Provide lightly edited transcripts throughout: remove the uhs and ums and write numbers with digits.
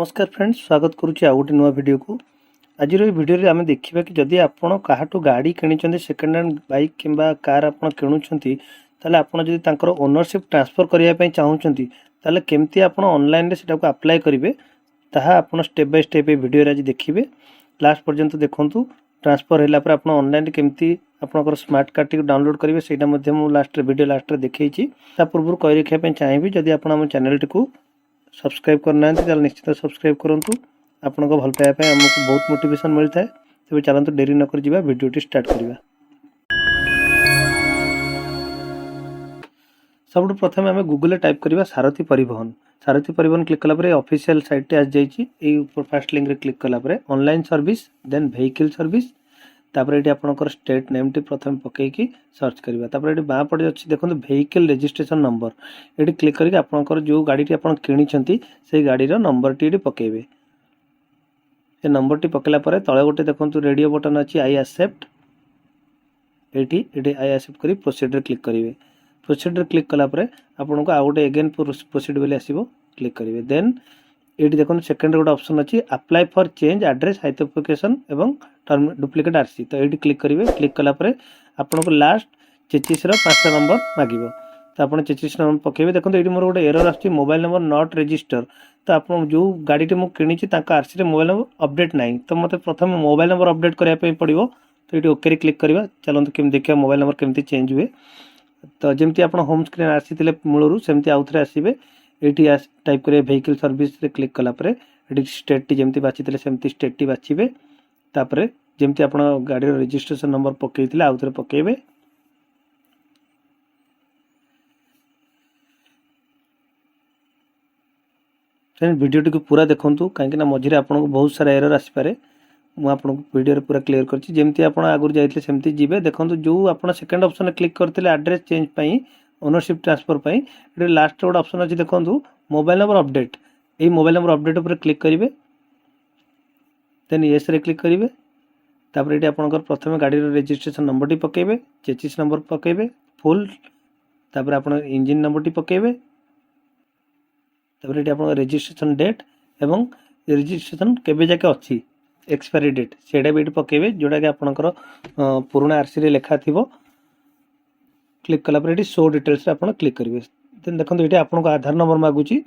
नमस्कार फ्रेंड्स, स्वागत करुच्ची आउ गोटे नुआ वीडियो को। आज वीडियो आम देखा कि जदि आपण काहाठू गाड़ी किणी सेकेंड हैंड बाइक किंबा कार आप किणुंट आपड़ ओनरशिप ट्रांसफर करने चाहूँगी ताले केमती आप ऑनलाइन से अप्लाई करेंगे ताहा आप स्टेप बाय स्टेप वीडियो आज देखिए। लास्ट पर्यंत देखूँ ट्रांसफर है आप ऑनलाइन केमती आपंकर स्मार्ट कार्ड टी डाउनलोड करेंगे से लास्ट वीडियो लास्ट देखी पूर्व कही रखापी चाहिए जदि आप चैनल टी सब्सक्राइब करना निश्चित सब्सक्राइब करूँ। आपण भल पाइबा आमको बहुत मोटिवेशन मिलता है। तेज चलते डेरी नक वीडियो स्टार्ट करवा। सब प्रथम आम गूगल टाइप करवा सारथी परिवहन। सारथी परिवहन क्लिक कलापर ऑफिशियल साइट आज जाइए फास्ट लिंक रे क्लिक कलापर online service then vehicle service तापर ये आपंकर स्टेट नेम टी प्रथम पकईकि सर्च करवा। तापर ये बाँ पटे अच्छी देखो व्हीकल रजिस्ट्रेशन नंबर ये क्लिक करके आपंकर जो गाड़ी टी आप किणी से गाड़ी नंबर टी पकेबे। से नंबर टी पकेला परे तले गोटे देखो रेडियो बटन अच्छी आई एक्सेप्ट ये आई एक्सेप्ट कर प्रोसीड रे क्लिक करेंगे। प्रोसीड रे क्लिक कलापर आपको आउ गोटे एगेन प्रोसीड बोली आसो क्लिक करेंगे। देन ये देखो सेकेंड गोटे ऑप्शन अच्छी apply for change address identification एवं डुप्लिकेट आरसी तो ये क्लिक करेंगे। क्लिक कलापर आपको लास्ट चेचिस पाँचटा नंबर मांगो तो आप चेचिस नंबर पकेबे। देखो ये मोर गोटे एरर आसुची मोबाइल नंबर नॉट रजिस्टर तो आप जो गाड़ी टी मुझे आरसी रे मोबाइल नंबर अपडेट ना तो मतलब प्रथम मोबाइल नंबर अपडेट करने पड़ो तो ये ओके क्लिक करवा। चलते केमी देखिए मोबाइल नंबर केमती चेंज हुए तो जमती आप होम स्क्रीन आसी मूलर सेमती आउ थे आसवे ये टाइप करेंगे व्हीकल सर्विस रे क्लिक कलापर ये स्टेट टी जमती बाची सेमती स्टेट टी बाछे तापर जमती आप गाड़ी रजिस्ट्रेशन नंबर पकई आउ थे पकेबे। वीडियो टी पूरा देखूँ कहीं मझे आपको बहुत सारा एरर आसपे मुझे वीडियो पूरा क्लीयर करछि। जमती आप आगुरी जाइए सेमती जीवे देखो जो आप सेकेंड ऑप्शन क्लिक करते एड्रेस चेंज पाई ओनरशिप ट्रांसफर पाई ये लास्ट गोटे ऑप्शन अच्छी देखो मोबाइल नंबर अपडेट ये मोबाइल नंबर अपडेट पर क्लिक करेंगे। देन येस रे क्लिक करेंगे। तापर ये आपंकर प्रथम गाड़ी रजिस्ट्रेशन नंबर टी पकेबे चेचिस नंबर पकेबे फुल तापर आप इंजिन नंबर टी पकेबे तापर ये आप रजिस्ट्रेशन डेट एवं रजिस्ट्रेशन केबे जाके अच्छी एक्सपायरी डेट से पकेबे जोटा कि आपंकर पुराना आरसी रे लिखा थी। क्लिक कलापर ये शो डिटेल्स आप क्लिक करेंगे। देन देखो ये आपको आधार नंबर मागुची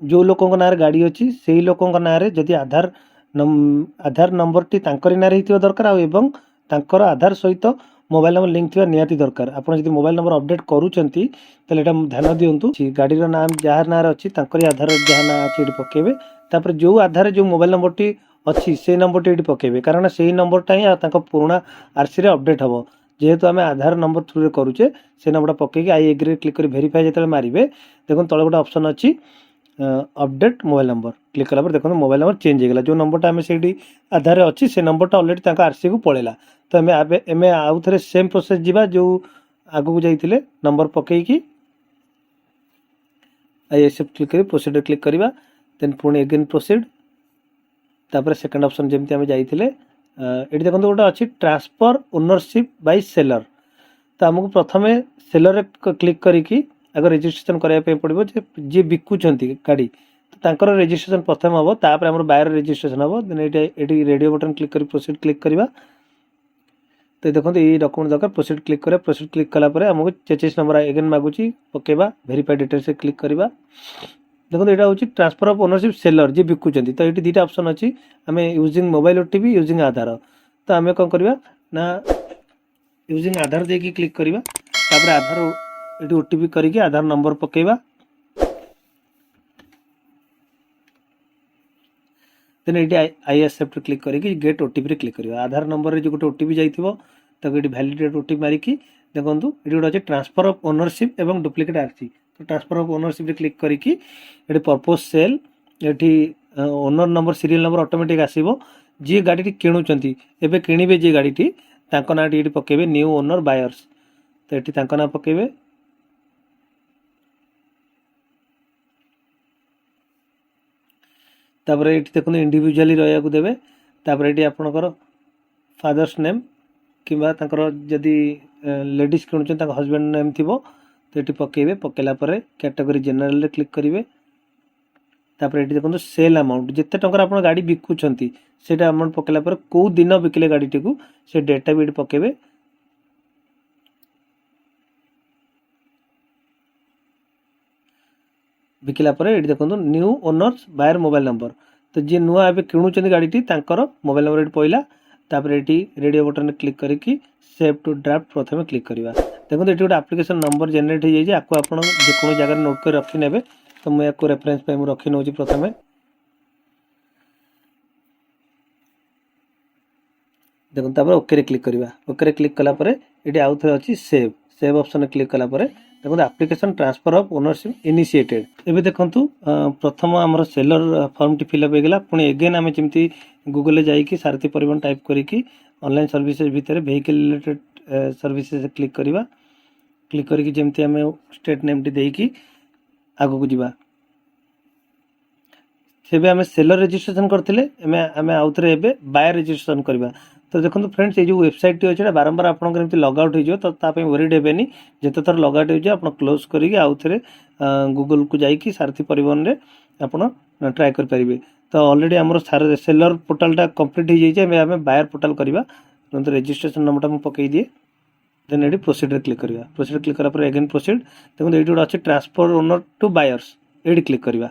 जो लोकों ना गाड़ी अच्छी से लोकों ना जदि आधार नंबर टी ना दरकार एवं तांकर आधार सहित मोबाइल नंबर लिंक थी निहाती दरकार। आप मोबाइल नंबर अपडेट करूँगी तो ध्यान दिंतु गाड़ी नाम जार ना अच्छी आधार जहाँ ना अच्छी पकेबे तापर जो आधार जो मोबाइल नंबर टी अच्छी से नंबर टी पकेबे कारण से नंबरटा ही पुराना आरसी रे अपडेट हम जेहेतु आम आधार नंबर थ्रू रे करूचे से नंबर पकईकि आई एग्री क्लिक कर वेरीफाई जो मारे देखो तले गोटे ऑप्शन अच्छी अपडेट मोबाइल नंबर क्लिक कलापर देखो मोबाइल नंबर चेंज होगा जो नंबरटा आम से आधार अच्छी से नंबरटा अलरेडी आरसी को पड़ेगा तो आम आउ थे सेम प्रोसेस जीवा जो आगू जाइए नंबर पकईकि आई एक्सेप्ट क्लिक कर प्रोसीड क्लिक करवा। देन पुणी एगेन प्रोसीड तापर सेकेंड ऑप्शन जमती आम जाइए ये देखो गोटे अच्छी ट्रांसफर ओनरशिप बाय सेलर तो आमको प्रथम सेलर क्लिक करके आगे रजिस्ट्रेशन करने पड़ो जी बिकुंट गाड़ी तो रजिस्ट्रेशन प्रथम हम तापर आम बायर रजिस्ट्रेशन हम। देन ये रेडियो बटन क्लिक कर प्रोसीड क्लिक करवा तो देखो ये डॉक्यूमेंट दरकार प्रोसीड क्लिक करें। प्रोसीड क्लिक कलापर आमको चेचिस नंबर एगेन मागुची पकेबा वेरीफाई डिटेल्स क्लिक करवा। देखो यहाँ हूँ ट्रांसफर ऑफ ओनरशिप सेलर जी बिकुंट तो ये दुईटा ऑप्शन अच्छी आम using mobile OTP using Aadhaar तो आम कौन करवा ना यूजिंग आधार देकी क्लिक करवा तापर आधार ये ओटीपी करके आधार नंबर पकेबा। देन ये आई एक्सेप्ट क्लिक करके गेट ओटीपी क्लिक करवा। आधार नंबर जो गोटे ओटीपी जाइए ताको ये वैलिडेट ओटीपी मारिकी देखो ये गोटे अच्छे ट्रांसफर ऑफ ओनरशिप एवं डुप्लिकेट आरसी तो ट्रांसफर ऑफ ओनरशिप क्लिक करके ये पर्पज सेल ये owner number serial number automatic आसो जी गाड़ी किणुंट एवं किणवे जी गाड़ी ना ये पकेबे न्यू ओनर बायर्स तो ये ना पकेबे। तापर ये देखो इंडिविजुअली रहा देवे तापर ये आपंकर फादर्स नेम किंबा जदि लेडीज किणुंट हजबैंड नेम थी तो ये पकेबे पकेला कैटेगरी जनरल रे क्लिक करेंगे। तापर ये देखो सेल अमाउंट जिते टंकर आप गाड़ी बिकुंट से अमाउंट पकेला पर कौ दिन बिकिले गाड़ीटी को से डेटा भी पकेबे। बिकिला पर ये देखो new owners buyer mobile number तो जी नुआ ए किणुचंदी गाड़ीटी मोबाइल नंबर ये पइला तापर ये रेडियो बटन क्लिक करके सेव टू ड्राफ्ट प्रथम क्लिक करवा। देखो ये गोटे एप्लिकेशन नंबर जेनेट हो जाए आपको आप जेको जगह नोट कर रखी ने तो मुझे रेफरेंस पे रखी नौ प्रथम देखो तापर ओके रे क्लिक करवा। ओके रे क्लिक कला परे ये आउ थे अच्छी सेव सेव ऑप्शन क्लिक कला परे देखो application transfer of ownership initiated एबे देखो प्रथम आमर सेलर फॉर्म टी फिलअप हो गला पुणी एगेन आम जमी गूगल जाइए सारथी परिवहन टाइप करी ऑनलाइन सर्विसेज भितर व्हीकल रिलेटेड सर्विसेज क्लिक करवा। क्लिक करके जमती आम स्टेट नेम टी देकी आगो को जीवा से आम सेलर रजिस्ट्रेशन करते आम आउ थे बायर रजिस्ट्रेशन करवा। तो देखो फ्रेंड्स ये जो वेबसाइट टी अच्छे बारंबार आपंकर लग आउट हो वरीड हेनी जिते थर लग आउट हो क्लोज करके आउ थे गूगल को जाइए सारथी परिवहन में आप ट्राए करेंगे। तो ऑलरेडी आम सेलर पोर्टालटा कंप्लीट हो जाए आम बायर पोर्टाल करवा तो रजिस्ट्रेशन नंबरटा मुझे पकई दिए देन ये प्रोसीड क्लिक करवा। प्रोसीड क्लिक करापर अगेन प्रोसीड देखो ये गोटे अच्छे ट्रांसफर ओनर टू बायर्स ये क्लिक करवा।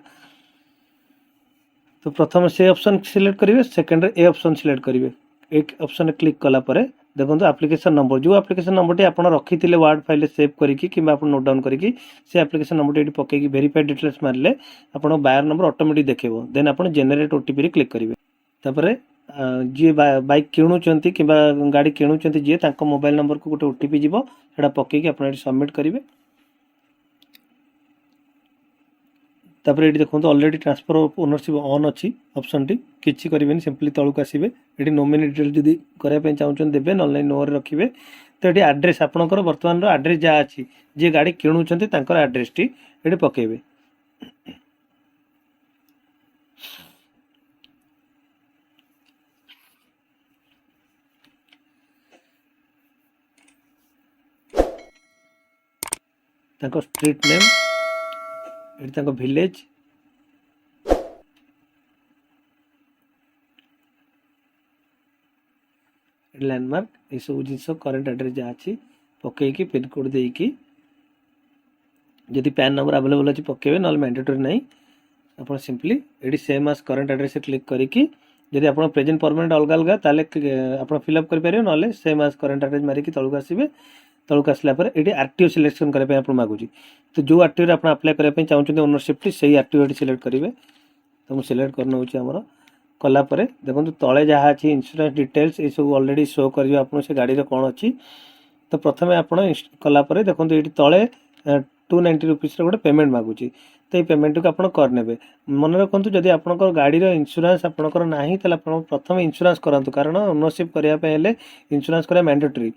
तो प्रथम से ऑप्शन सिलेक्ट करेंगे सेकेंड ए ऑप्शन सिलेक्ट करेंगे एक ऑप्शन क्लिक कला परे देखो एप्लिकेशन नंबर जो एप्लिकेशन नंबर टी आप रखी थे वर्ड फाइल सेव करके कि नोट डाउन करके से एप्लिकेशन नंबर टी पकईकी वेरीफाइड डिटेल्स मारे आप बायर नंबर ऑटोमेटिक देखेबो देन आप जेनेरेट ओटीपी क्लिक करेंगे। तापर जी बाइक किणुचंती कि गाड़ी किणुचंती जी तांको मोबाइल नंबर को गोटे ओटीपी जीवो सेटा पकईकी आप सबमिट करेंगे। तापर ये देखो already transfer of ownership on अच्छी ऑप्शन टी किसी करेंगे सिंपली तलक आसवे ये नॉमिनी डिटेल जब करने चाहते देवे ना नो रखिए। तो ये आड्रेस आपंकर बर्तमान आड्रेस जहाँ अच्छी जी गाड़ी किणुचंती आड्रेस टी ये पकेबे। स्ट्रीट नेम ये विलेज लैंडमार्क ये सब जिन करेन्ट एड्रेस जहाँ अच्छी पकईकी पिनकोड देकी जदि पैन नंबर अवेलेबल अच्छी पकेबे ना मैंडेटरी नहीं आप सिंपली ये सेम आस करेन्ट एड्रेस क्लिक करके जदि आप प्रेजेंट परमानेंट अलग अलग ताले आप फिलअप करेंगे ना सेम आस करेन्ट एड्रेस मारिकी तलक आसवे। तलक आसला ये आरटीओ सिलेक्शन करने आप मागुची तो जो आरटीओ आप अप्लाई करने चाहते ओनरशिप टी से आरटीओ सिलेक्ट करेंगे। तो मुझे सिलेक्ट करना आमर कलापर देखो तले जहाँ अच्छी इंश्योरेंस डिटेल्स ये सब ऑलरेडी शो कर आप से गाड़ी कौन अच्छी। तो प्रथम आप कलापर देखो ये तले 290 रुपीस गोटे पेमेंट मागुची तो ये पेमेंट को आप करने मन रखु जदि आप गाड़ी इंश्योरेंस आपंकर ना तो प्रथम इंश्योरेंस करूँ कारण ओनरशिप करने इंश्योरेंस करा मैंडेटरी।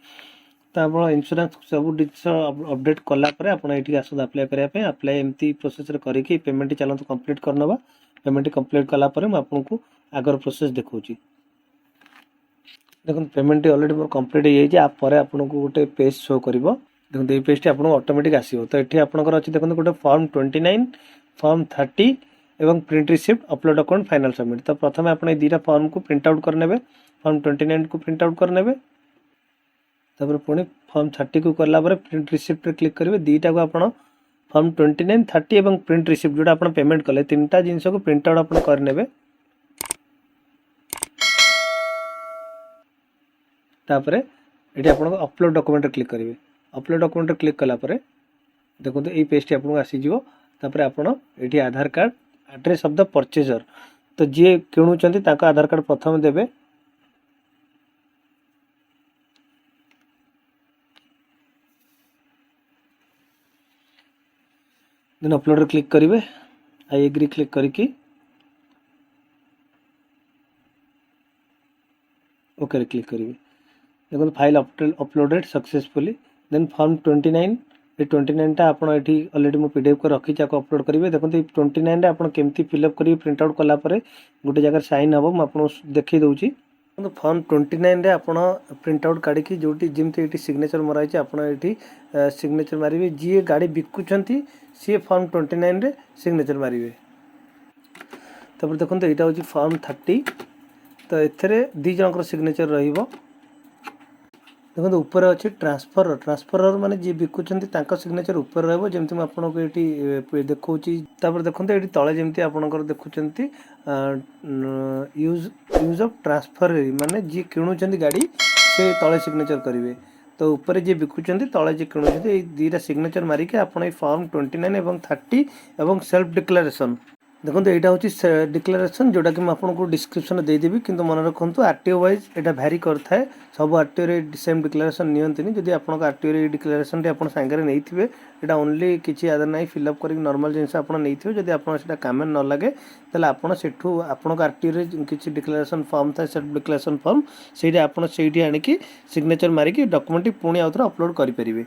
तो आप इंश्योरेंस सब जिन अपडेट कलापर आप आसत अप्लाई करने अप्लाई एमती प्रोसेस करके पेमेंट चलते कंप्लीट करना पेमेंट कंप्लीट कलापर मुझे आगर प्रोसेस देखा देखो पेमेंट ऑलरेडी मोर कंप्लीट हो जाए आप आपको गोटे पेज शो कर देखो ये पेज टी आपको ऑटोमेटिक आसो। तो ये आपंकर अच्छी देखो गोटे फॉर्म 29 फॉर्म 30 और print receipt upload account final submit. तो प्रथम आप दुटा फॉर्म को प्रिंट आउट करने फॉर्म 29 को प्रिंट आउट करने तापर पुणी फॉर्म 30 को करला प्रिंट रिसिप्ट क्लिक करेंगे दुईटा को आप फॉर्म 29 30 और प्रिंट रिसिप्ट जोटा आप पेमेंट कले तीनटा जिनस को प्रिंट आउट आप करने तापर ये आप अपलोड डॉक्यूमेंट क्लिक करेंगे। अपलोड डॉक्यूमेंट क्लिक कलापर देखो ये पेज टी आपको आसीज तापर आप ये Aadhaar card address of the purchaser तो जी किणुचंती आधार कार्ड प्रथम देवे देन अपलोड क्लिक करेंगे आई एग्री क्लिक करके ओके क्लिक करेंगे। देखो file uploaded successfully then form 29 ये 29 टा आप ऑलरेडी मुझे पीडीएफ को रखी अपलोड करेंगे। देखो 29 आप केमती फिलअप करेंगे प्रिंट आउट कलापर गोटे जगह साइन हम मुझे देखी दूसरी फॉर्म 29 रे आप प्रिंट आउट काढ़ी जो जमी सिग्नेचर मराई आपड़ी सिग्नेचर मारे जी गाड़ी बिकुंट सी फॉर्म 29 रे सिग्नेचर मारे। तापर देखो यहाँ हूँ फॉर्म 30 तो एथे दी जनकर सिग्नेचर रहिबो। देखो ऊपर अच्छे ट्रांसफर माने जी बिकुचंती तांका सिग्नेचर ऊपर रहबो जेमति मैं आपनको एटी देखौची। तापर देखो एटी तळे जेमति आपनकर देखुचंती यूज ऑफ ट्रांसफर माने जी किणुचंती गाड़ी से तळे सिग्नेचर करिवे। तो ऊपर जी बिकुचंती तळे जी किणुचंती ए दीटा सिग्नेचर मारिके आपण ए फॉर्म 29 एवं 30 एवं सेल्फ डिक्लेरेशन देखो यहाँ हूँ डिक्लेरेशन जोटा कि आपको डिस्क्रिप्शन देदेवी कि मन रखु आरटीओ वाइज यहाँ भैरी करता सब आरटीओ सेम डिक्लेरेशन नियंतनी जदि आप आरटीओ डिक्लेरेशन आप सांगे नहीं थे यहाँ ओनली किसी आदर ना फिलअप कर नॉर्मल जिनस आप नहीं थे जब आपको काम न लगे तेल आपड़ आरटीओ किसी डिक्लेरेशन फॉर्म था सेल्फ डिक्लेरेशन फॉर्म से आप आणिकी सिग्नेचर मारिकी डॉक्यूमेंट पुणी आउ थे अपलोड करेंगे।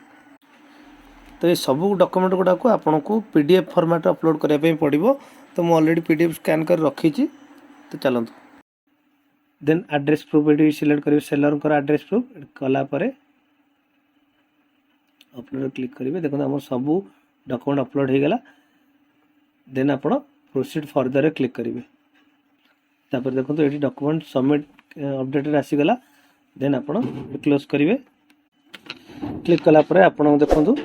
तो ये सब डॉक्यूमेंट गुड़ा को आपन को पीडीएफ फॉर्मेट अपलोड करने पड़ो। तो मुझे ऑलरेडी पीडीएफ स्कैन कर रखी। तो चलतु देन एड्रेस प्रूफ ये सिलेक्ट करेंगे सेलर को एड्रेस प्रूफ कलापर अपलोड क्लिक करेंगे। देखो आम सब डॉक्यूमेंट अपलोड हो गला। देन आप प्रोसीड फर्दर क्लिक करेंगे। तापर देखो ये डॉक्यूमेंट सबमिट अपडेटेड आसीगला। देन आप क्लोज करेंगे। क्लिक कलापर आप देखो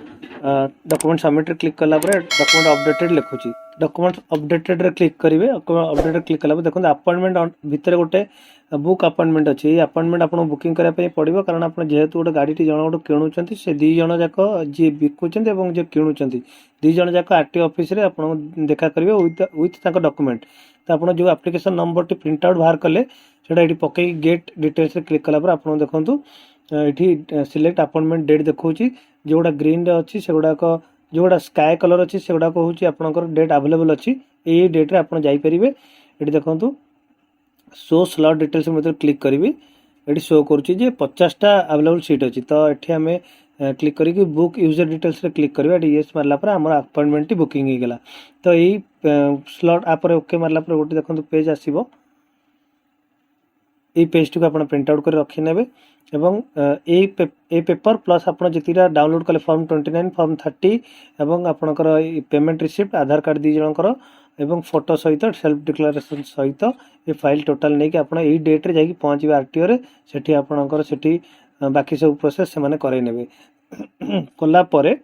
डॉक्यूमेंट सबमिट क्लिक कला डॉक्यूमेंट अपडेटेड लिखुची। डॉक्यूमेंट अपडेटेड रे क्लिक करेंगे। अपडेटेड क्लिक कला देखो अपॉइंटमेंट भितर गोटे बुक अपॉइंटमेंट अच्छी। ये अपॉइंटमेंट आप बुकिंग करने पड़ो कारण आप जेहेतु गोटे गाड़ी जन गोटे किणुंट से दी जन जाक जी बिकुंट और जी किणुंट दी जन जाक आरटीओ ऑफिस रे आप देखा करेंगे विथ डॉक्यूमेंट। तो आप जो application number T print out बाहर कले ये पकई गेट डिटेल्स क्लिक कला आप देखो ये सिलेक्ट अपॉइंटमेंट डेट देखा जोड़ा ग्रीन अच्छी से गुड़ाक जोड़ा स्काए कलर अच्छी से गुड़ाक हूँ आपंकर डेट अवेलेबल अच्छी ये डेट्रे आप जापरेंगे। ये देखो शो स्लॉट डिटेल्स मतलब क्लिक करी ये शो करुच्ची 50टा अवेलेबल सीट अच्छी। तो ये आम क्लिक करके बुक यूजर डिटेल्स रे क्लिक करेंगे। ये येस मारला आम अपॉइंटमेंट बुकिंग हो गला। तो यही स्लॉट आप ओके मारला गोटे देखो पेज आसो ये पेज टी आप प्रिंट आउट कर रखी ने एवं ए पेपर प्लस आप जितटा डाउनलोड कले फॉर्म 29 फॉर्म 30 एवं आपणकर पेमेंट रिसिप्ट आधार कार्ड दी जनकर एवं फोटो सहित सेल्फ डिक्लेरेशन सहित ये फाइल टोटाल नहीं कि आपड़ यही डेट्रे जाकि पहुँचे आरटीओ रे सेठी आपणकर सेठी बाकी सब प्रोसेस से माने करे नेबे। कलापर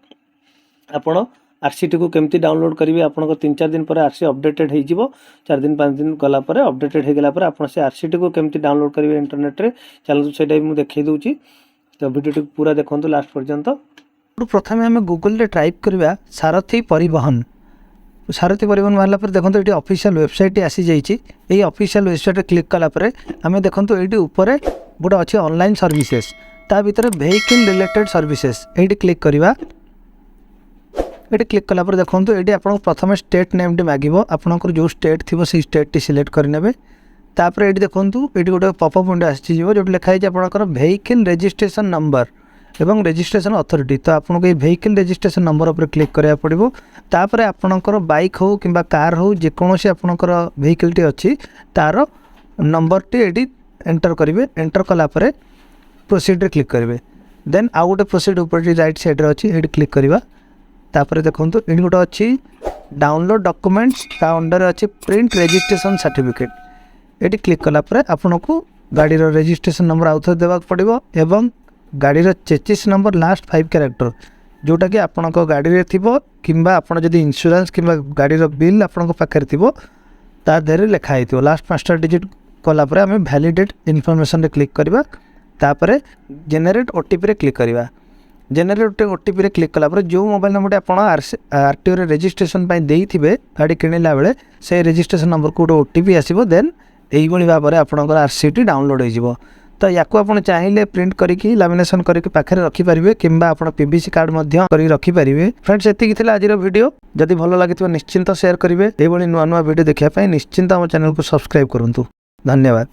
आपण आरसीटी को केमती डाउनलोड करेंगे आपको 3-4 दिन पर आरसी अपडेटेड हो 4 दिन 5 दिन गलापर अपडेटेड हो गला आप से आरसीटी को केमती डाउनलोड करेंगे इंटरनेट रे चलते से मुझे दूसरी। तो वीडियो पूरा देखो लास्ट पर्यंत। प्रथम आम गूगल रे टाइप करवा सारथी परिवहन मारला देखो ये ऑफिशियल वेबसाइट आसी जाइए। ऑफिशियल वेबसाइट क्लिक कलापर आम देखो ये ऊपर गोटे अच्छी ऑनलाइन सर्विसेज ता भीतर वेहिकल रिलेटेड सर्विसेज ये क्लिक करवा। ये क्लिक कलापर देखो ये आप प्रथम स्टेट नेम टी मांग आपंकर जो स्टेट थी से स्टेट टी सिलेक्ट करेंगे। तापर ये देखो ये गोटे पॉपअप विंडो आसो जो लिखाई आपंकर वेहिकल रजिस्ट्रेशन नंबर एवं रजिस्ट्रेशन अथॉरिटी। तो आपको ये वेहिकल रजिस्ट्रेशन नंबर उपर क्लिक करा पड़ो। तापर आपंकर बाइक हो कि कार हो जेकोसी आपंकर वेहिकल टी अच्छी तार नंबर टी ये एंटर करेंगे। एंटर कलापर प्रोसीड रे क्लिक करेंगे। देन आउ गोटे प्रोसीड ऊपर राइट साइड रे अच्छी ये क्लिक करवा। तापर देखो ये गोटे अच्छी डाउनलोड डॉक्यूमेंट्स ता अंडर अच्छी प्रिंट रजिस्ट्रेशन सर्टिफिकेट ये क्लिक कलापर आपन को गाड़ी रजिस्ट्रेशन नंबर आउ थे देवाक पड़ो एवं गाड़ी चेचिस नंबर लास्ट 5 कैरेक्टर जोटा कि आपण गाड़ी रे थिबो किंबा आपण जदि इंश्योरेंस किंबा गाड़ी बिल आपण पाखे थी ता देहरे लिखाई थो लास्ट 5टा डिजिट कलापर आम वैलिडेट इनफॉरमेशन रे क्लिक करवा। तापर जेनेरेट ओटीपी रे क्लिक करवा। जेनेरेट ओटीपी रे क्लिक कलापर जो मोबाइल नंबर आप आरटीओ रे रजिस्ट्रेशन देइथिबे गाड़ी किणिला बेले से रजिस्ट्रेशन नंबर को गोटे ओटीपी आसीबो। देन यही भाव में आपंकर आरसीटी डाउनलोड हो। तो या चाहिए प्रिंट करके लैमिनेशन करके पाखे रखिपारे कि पीवीसी कार्ड रखिपारे। फ्रेंड्स ये आज वीडियो जदि भल लगी निश्चिंत शेयर करेंगे। ये नुआ नुआ वीडियो देखापी निश्चिंत आम चैनल को सब्सक्राइब करूँ। धन्यवाद।